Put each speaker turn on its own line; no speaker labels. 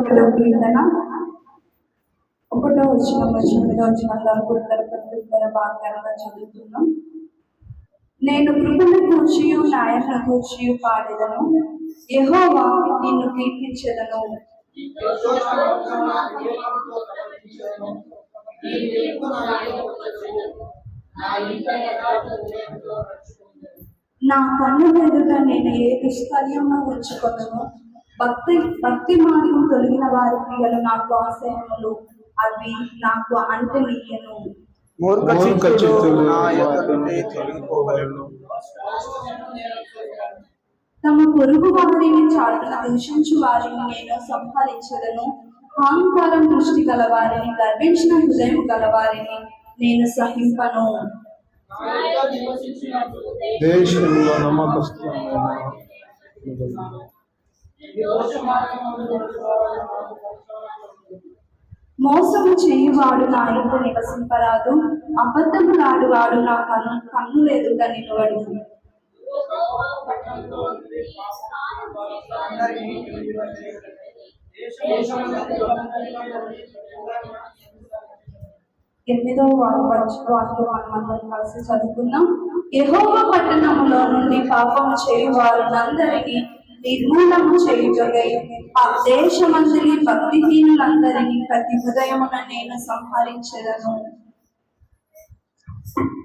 ఒకటో కీర్తన 1వ వచనం 8వ వచనం వరకు ఉత్తర భాగాలుగా చదువుతున్నాం. నేను కృపను కూర్చియు న్యాయమును కూర్చియు పాడెదను, యెహోవా నిన్ను కీర్తించెదను. నా కన్నుల ఎదుట నేను ఏ దుష్కార్యమును ఉంచుకొనను. భక్తి మార్గం తొలగిన వారి క్రియలు నాకు అసహ్యములు, అవి నాకు అంటనీయను. తమ పొరుగు వారిని చాటున దూషించు వారిని నేను సంహరించదను. అహంకారం దృష్టి గల వారిని, గర్వించిన హృదయం గల వారిని నేను సహింపను.
దేశంలో నమ్మకస్తులైన
మోసము చేయువాడు నా ఇంట నివసింపరాదు, అబద్ధములాడువాడు నా కన్నుల ఎదుట నిలవడు. ఎనిమిదవ వాక్యం మనమందరం కలిసి చదువుకుందాం. యెహోవా పట్టణములో నుండి పాపము చేయువారునందరినీ నిర్మూలము చేయుటకై ఆ దేశమందరి భక్తిహీనులందరినీ ప్రతి హృదయమున నేను సంహరించెదను.